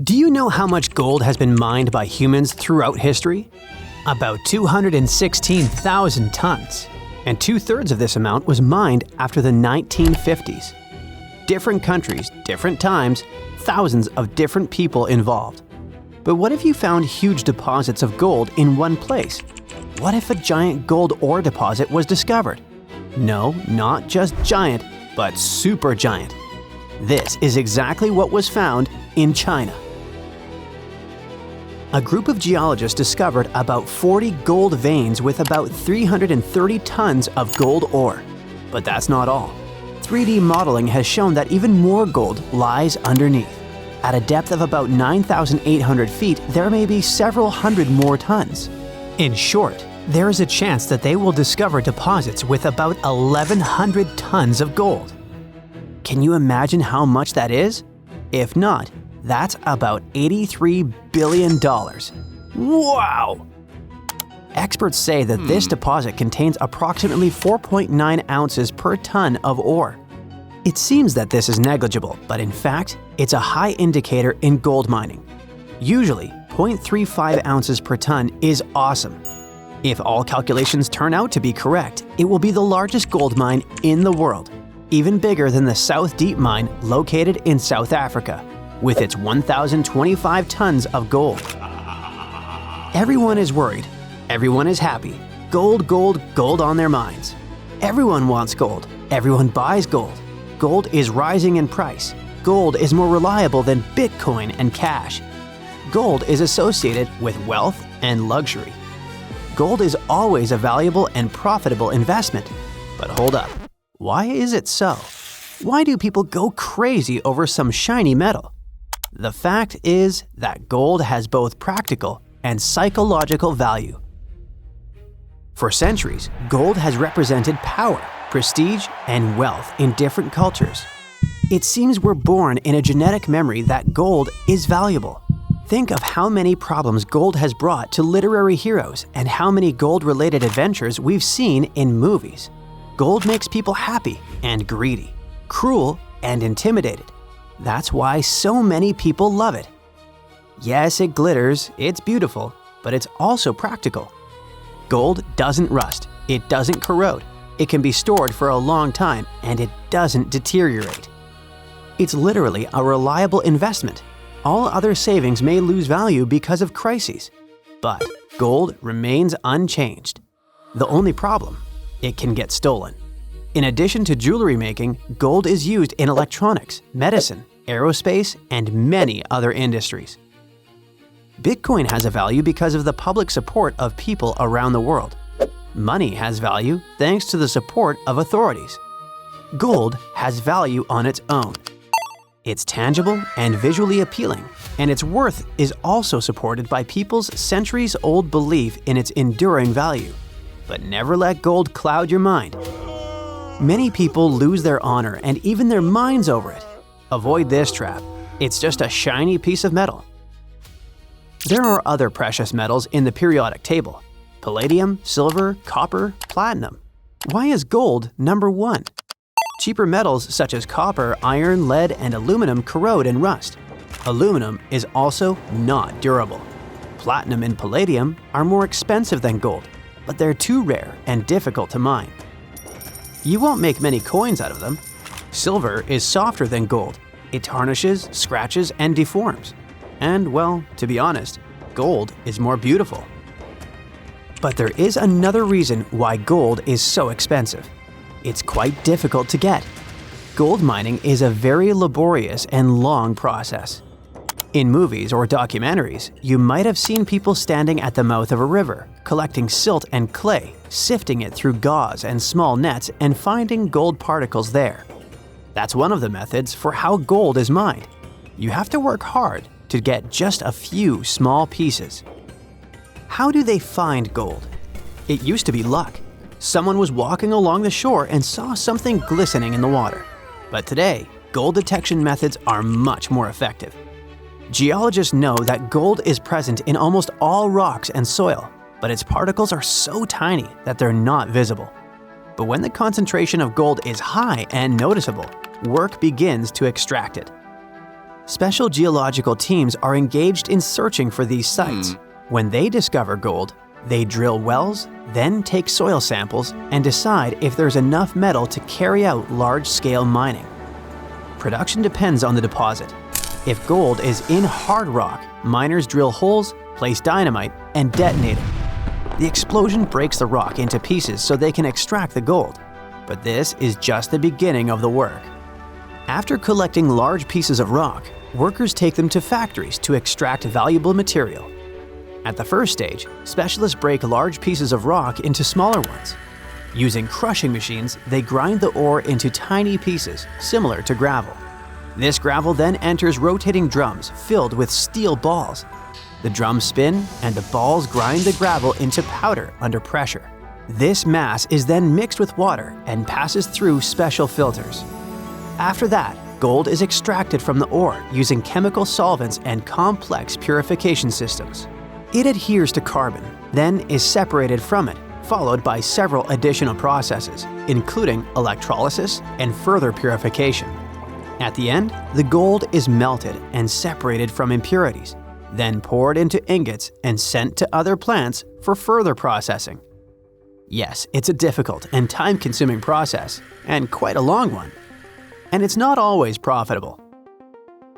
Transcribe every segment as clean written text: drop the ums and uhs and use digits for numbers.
Do you know how much gold has been mined by humans throughout history? About 216,000 tons, and 2/3 of this amount was mined after the 1950s. Different countries, different times, thousands of different people involved. But what if you found huge deposits of gold in one place? What if a giant gold ore deposit was discovered? No, not just giant, but super giant. This is exactly what was found in China. A group of geologists discovered about 40 gold veins with about 330 tons of gold ore. But that's not all. 3D modeling has shown that even more gold lies underneath. At a depth of about 9,800 feet, there may be several hundred more tons. In short, there is a chance that they will discover deposits with about 1,100 tons of gold. Can you imagine how much that is? If not, that's about $83 billion. Wow! Experts say that this deposit contains approximately 4.9 ounces per ton of ore. It seems that this is negligible, but in fact, it's a high indicator in gold mining. Usually, 0.35 ounces per ton is awesome. If all calculations turn out to be correct, it will be the largest gold mine in the world, even bigger than the South Deep mine located in South Africa, with its 1,025 tons of gold. Everyone is worried. Everyone is happy. Gold, gold, gold on their minds. Everyone wants gold. Everyone buys gold. Gold is rising in price. Gold is more reliable than Bitcoin and cash. Gold is associated with wealth and luxury. Gold is always a valuable and profitable investment. But hold up. Why is it so? Why do people go crazy over some shiny metal? The fact is that gold has both practical and psychological value. For centuries, gold has represented power, prestige, and wealth in different cultures. It seems we're born in a genetic memory that gold is valuable. Think of how many problems gold has brought to literary heroes and how many gold-related adventures we've seen in movies. Gold makes people happy and greedy, cruel and intimidated. That's why so many people love it. Yes, it glitters, it's beautiful, but it's also practical. Gold doesn't rust, it doesn't corrode, it can be stored for a long time, and it doesn't deteriorate. It's literally a reliable investment. All other savings may lose value because of crises, but gold remains unchanged. The only problem, it can get stolen. In addition to jewelry making, gold is used in electronics, medicine, aerospace, and many other industries. Bitcoin has a value because of the public support of people around the world. Money has value thanks to the support of authorities. Gold has value on its own. It's tangible and visually appealing, and its worth is also supported by people's centuries-old belief in its enduring value. But never let gold cloud your mind. Many people lose their honor and even their minds over it. Avoid this trap. It's just a shiny piece of metal. There are other precious metals in the periodic table: palladium, silver, copper, platinum. Why is gold number one? Cheaper metals such as copper, iron, lead, and aluminum corrode and rust. Aluminum is also not durable. Platinum and palladium are more expensive than gold, but they're too rare and difficult to mine. You won't make many coins out of them. Silver is softer than gold. It tarnishes, scratches, and deforms. And, well, to be honest, gold is more beautiful. But there is another reason why gold is so expensive. It's quite difficult to get. Gold mining is a very laborious and long process. In movies or documentaries, you might have seen people standing at the mouth of a river, collecting silt and clay, sifting it through gauze and small nets, and finding gold particles there. That's one of the methods for how gold is mined. You have to work hard to get just a few small pieces. How do they find gold? It used to be luck. Someone was walking along the shore and saw something glistening in the water. But today, gold detection methods are much more effective. Geologists know that gold is present in almost all rocks and soil, but its particles are so tiny that they're not visible. But when the concentration of gold is high and noticeable, work begins to extract it. Special geological teams are engaged in searching for these sites. When they discover gold, they drill wells, then take soil samples and decide if there's enough metal to carry out large-scale mining. Production depends on the deposit. If gold is in hard rock, miners drill holes, place dynamite, and detonate it. The explosion breaks the rock into pieces so they can extract the gold. But this is just the beginning of the work. After collecting large pieces of rock, workers take them to factories to extract valuable material. At the first stage, specialists break large pieces of rock into smaller ones. Using crushing machines, they grind the ore into tiny pieces, similar to gravel. This gravel then enters rotating drums filled with steel balls. The drums spin, and the balls grind the gravel into powder under pressure. This mass is then mixed with water and passes through special filters. After that, gold is extracted from the ore using chemical solvents and complex purification systems. It adheres to carbon, then is separated from it, followed by several additional processes, including electrolysis and further purification. At the end, the gold is melted and separated from impurities, then poured into ingots and sent to other plants for further processing. Yes, it's a difficult and time-consuming process, and quite a long one. And it's not always profitable.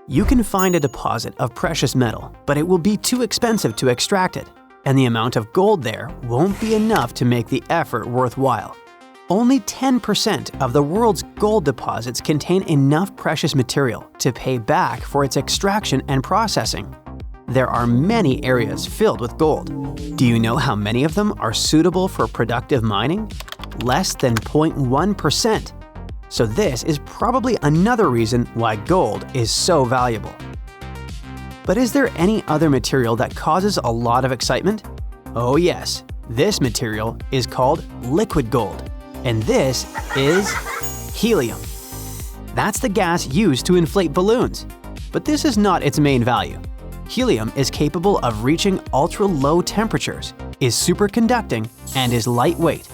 You can find a deposit of precious metal, but it will be too expensive to extract it, and the amount of gold there won't be enough to make the effort worthwhile. Only 10% of the world's gold deposits contain enough precious material to pay back for its extraction and processing. There are many areas filled with gold. Do you know how many of them are suitable for productive mining? Less than 0.1%. So this is probably another reason why gold is so valuable. But is there any other material that causes a lot of excitement? Oh yes, this material is called liquid gold. And this is helium. That's the gas used to inflate balloons. But this is not its main value. Helium is capable of reaching ultra-low temperatures, is superconducting, and is lightweight.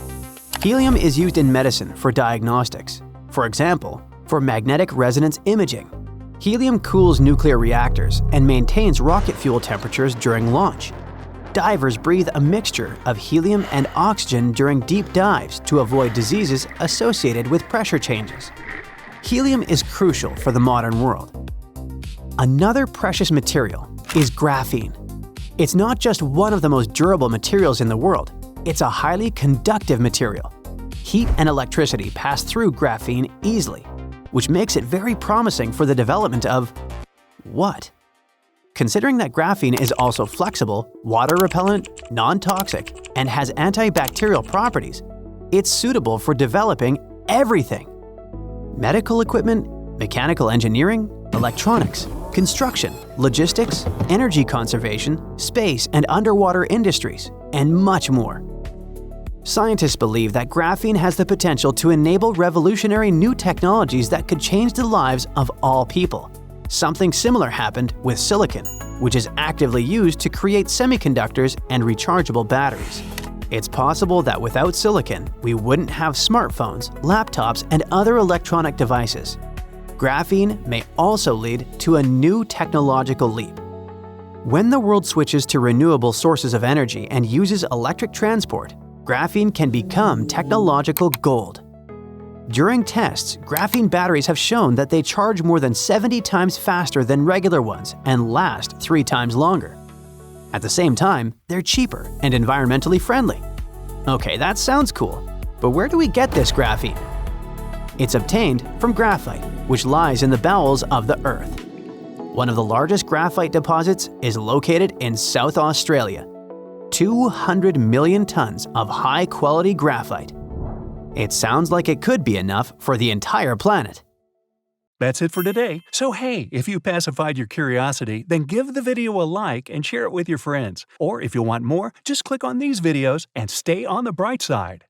Helium is used in medicine for diagnostics. For example, for magnetic resonance imaging. Helium cools nuclear reactors and maintains rocket fuel temperatures during launch. Divers breathe a mixture of helium and oxygen during deep dives to avoid diseases associated with pressure changes. Helium is crucial for the modern world. Another precious material is graphene. It's not just one of the most durable materials in the world, it's a highly conductive material. Heat and electricity pass through graphene easily, which makes it very promising for the development of what? Considering that graphene is also flexible, water-repellent, non-toxic, and has antibacterial properties, it's suitable for developing everything. Medical equipment, mechanical engineering, electronics, construction, logistics, energy conservation, space and underwater industries, and much more. Scientists believe that graphene has the potential to enable revolutionary new technologies that could change the lives of all people. Something similar happened with silicon, which is actively used to create semiconductors and rechargeable batteries. It's possible that without silicon, we wouldn't have smartphones, laptops, and other electronic devices. Graphene may also lead to a new technological leap. When the world switches to renewable sources of energy and uses electric transport, graphene can become technological gold. During tests, graphene batteries have shown that they charge more than 70 times faster than regular ones and last 3 times longer. At the same time, they're cheaper and environmentally friendly. Okay, that sounds cool, but where do we get this graphene? It's obtained from graphite, which lies in the bowels of the Earth. One of the largest graphite deposits is located in South Australia. 200 million tons of high-quality graphite. It sounds like it could be enough for the entire planet. That's it for today. So hey, if you pacified your curiosity, then give the video a like and share it with your friends. Or if you want more, just click on these videos and stay on the bright side.